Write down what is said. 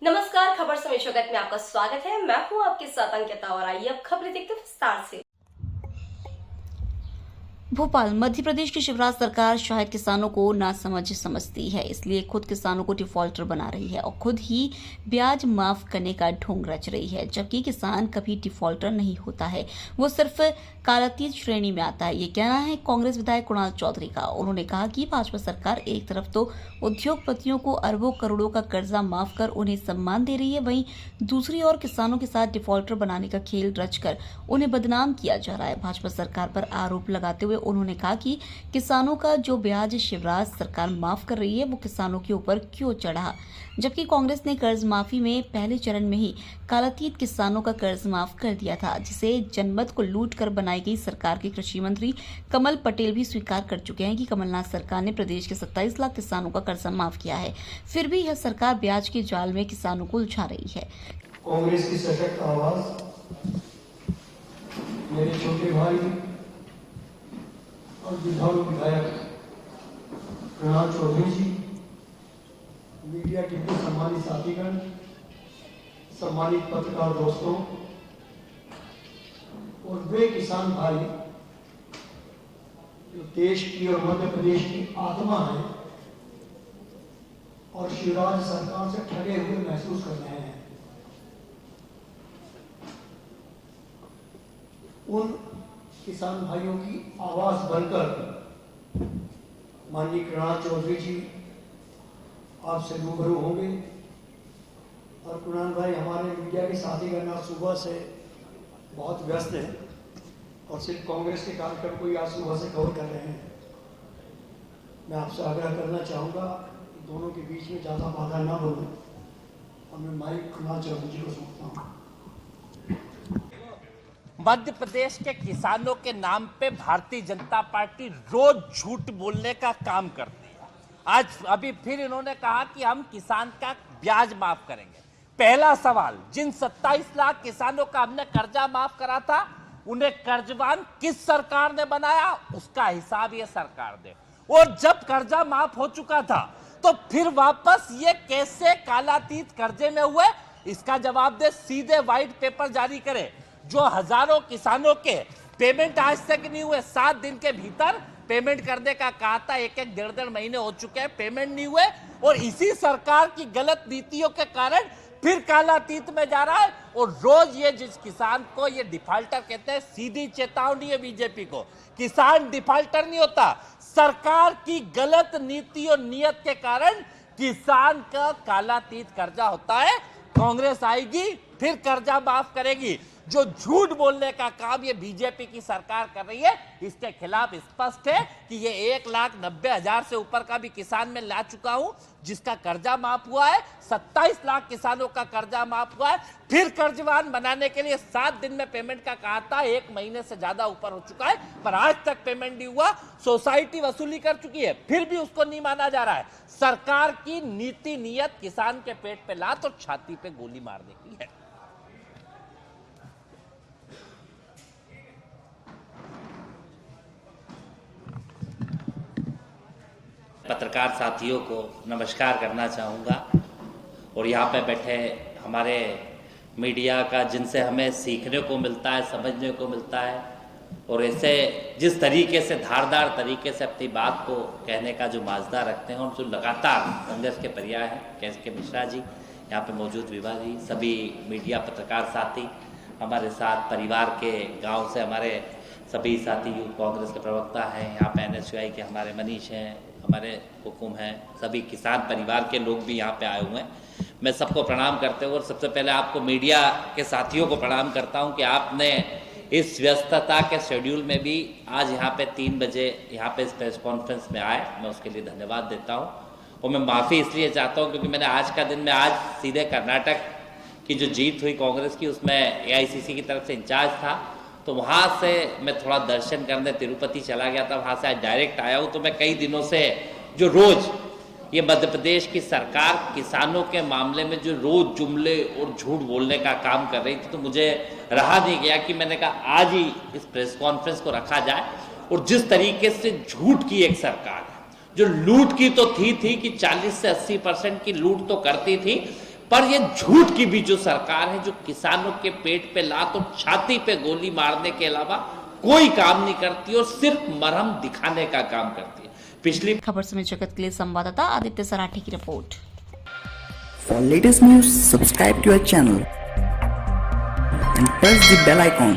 नमस्कार, खबर समय जगत में आपका स्वागत है। मैं हूं आपके साथ अंकिता और आइए अब खबरें देखते हैं विस्तार से। भोपाल मध्य प्रदेश की शिवराज सरकार शायद किसानों को ना समझती है, इसलिए खुद किसानों को डिफॉल्टर बना रही है और खुद ही ब्याज माफ करने का ढोंग रच रही है। जबकि किसान कभी डिफॉल्टर नहीं होता है, वो सिर्फ कालातीत श्रेणी में आता है। ये कहना है कांग्रेस विधायक कुणाल चौधरी का। उन्होंने कहा कि भाजपा सरकार एक तरफ तो उद्योगपतियों को अरबों करोड़ों का कर्जा माफ कर उन्हें सम्मान दे रही है, वहीं दूसरी ओर किसानों के साथ डिफॉल्टर बनाने का खेल रचकर उन्हें बदनाम किया जा रहा है। भाजपा सरकार पर आरोप लगाते हुए उन्होंने कहा कि किसानों का जो ब्याज शिवराज सरकार माफ कर रही है वो किसानों के ऊपर क्यों चढ़ा, जबकि कांग्रेस ने कर्ज माफी में पहले चरण में ही कालातीत किसानों का कर्ज माफ कर दिया था, जिसे जनमत को लूट कर बनाई गई सरकार के कृषि मंत्री कमल पटेल भी स्वीकार कर चुके हैं कि कमलनाथ सरकार ने प्रदेश के 27 लाख किसानों का कर्ज माफ किया है। फिर भी यह सरकार ब्याज के जाल में किसानों को उलझा रही है। कांग्रेस की सशक्त आवाज मेरे छोटे भाई और विधायक कुणाल चौधरी जी, मीडिया के भी सम्मानित साथीगण, सम्मानित पत्रकार दोस्तों और वे किसान भाई जो देश की और मध्य प्रदेश की आत्मा है और शिवराज सरकार से ठगे हुए महसूस कर रहे हैं, उन किसान भाइयों की आवाज बनकर माननीय कुणाल चौधरी जी आपसे रूबरू होंगे। और कुणाल भाई हमारे मीडिया के साथीगण आज सुबह से बहुत व्यस्त हैं और सिर्फ कांग्रेस के कार्यक्रम को ही आज सुबह से कवर कर रहे हैं। मैं आपसे आग्रह करना चाहूँगा कि दोनों के बीच में ज़्यादा बाधा ना बोलूँ और मैं माइक कुणाल चौधरी जी को सौंपता हूँ। मध्य प्रदेश के किसानों के नाम पे भारतीय जनता पार्टी रोज झूठ बोलने का काम करती है। आज अभी फिर इन्होंने कहा कि हम किसान का ब्याज माफ करेंगे। पहला सवाल, जिन 27 लाख किसानों का हमने कर्जा माफ करा था, उन्हें कर्जवान किस सरकार ने बनाया, उसका हिसाब ये सरकार दे। और जब कर्जा माफ हो चुका था तो फिर वापस ये कैसे कालातीत कर्जे में हुए, इसका जवाब दे। सीधे व्हाइट पेपर जारी करे। जो हजारों किसानों के पेमेंट आज तक नहीं हुए, 7 दिन के भीतर पेमेंट करने का कहा था, एक डेढ़ महीने हो चुके हैं, पेमेंट नहीं हुए। और इसी सरकार की गलत नीतियों के कारण फिर कालातीत में जा रहा है। और रोज ये जिस किसान को ये डिफाल्टर कहते हैं, सीधी चेतावनी है बीजेपी को, किसान डिफाल्टर नहीं होता। सरकार की गलत नीति और नियत के कारण किसान का कालातीत कर्जा होता है। कांग्रेस आएगी फिर कर्जा माफ करेगी। जो झूठ बोलने का काम ये बीजेपी की सरकार कर रही है, इसके खिलाफ स्पष्ट है कि ये 1,90,000 से ऊपर का भी किसान में ला चुका हूं जिसका कर्जा माफ हुआ है। 27 लाख किसानों का कर्जा माफ हुआ है। फिर कर्जवान बनाने के लिए 7 दिन में पेमेंट का कहा था, 1 महीने से ज्यादा ऊपर हो चुका है, पर आज तक पेमेंट नहीं हुआ। सोसाइटी वसूली कर चुकी है, फिर भी उसको नहीं माना जा रहा है। सरकार की नीति नियत किसान के पेट पे लात और छाती पे गोली मारने की है। पत्रकार साथियों को नमस्कार करना चाहूँगा और यहाँ पे बैठे हमारे मीडिया का, जिनसे हमें सीखने को मिलता है, समझने को मिलता है और ऐसे जिस तरीके से धारदार तरीके से अपनी बात को कहने का जो माजदा रखते हैं और जो लगातार संघर्ष के पर्याय हैं, कैसे के मिश्रा जी, यहाँ पे मौजूद विभा जी, सभी मीडिया पत्रकार साथी हमारे साथ, परिवार के गाँव से हमारे सभी साथी, यूथ कांग्रेस के प्रवक्ता हैं, यहाँ पे NSUI के हमारे मनीष हैं, हमारे हुकुम हैं, सभी किसान परिवार के लोग भी यहाँ पे आए हुए हैं। मैं सबको प्रणाम करते हुए और सबसे पहले आपको मीडिया के साथियों को प्रणाम करता हूँ कि आपने इस व्यस्तता के शेड्यूल में भी आज यहाँ पे 3 बजे यहाँ पे इस प्रेस कॉन्फ्रेंस में आए, मैं उसके लिए धन्यवाद देता हूँ। और मैं माफ़ी इसलिए चाहता हूँ क्योंकि मैंने आज का दिन में आज सीधे कर्नाटक की जो जीत हुई कांग्रेस की, उसमें AICC की तरफ से इंचार्ज था, तो वहाँ से मैं थोड़ा दर्शन करने तिरुपति चला गया था, वहाँ से आज डायरेक्ट आया हूँ। तो मैं कई दिनों से जो रोज़ ये मध्य प्रदेश की सरकार किसानों के मामले में जो रोज़ जुमले और झूठ बोलने का काम कर रही थी, तो मुझे रहा नहीं गया कि मैंने कहा आज ही इस प्रेस कॉन्फ्रेंस को रखा जाए। और जिस तरीके से झूठ की एक सरकार है, जो लूट की तो थी कि 40 से 80% की लूट तो करती थी, पर ये झूठ की भी जो सरकार है, जो किसानों के पेट पे लात और छाती पे गोली मारने के अलावा कोई काम नहीं करती और सिर्फ मरहम दिखाने का काम करती है। पिछली खबर समय जगत के लिए संवाददाता आदित्य सराठी की report. For latest news, subscribe to our channel and press the bell icon.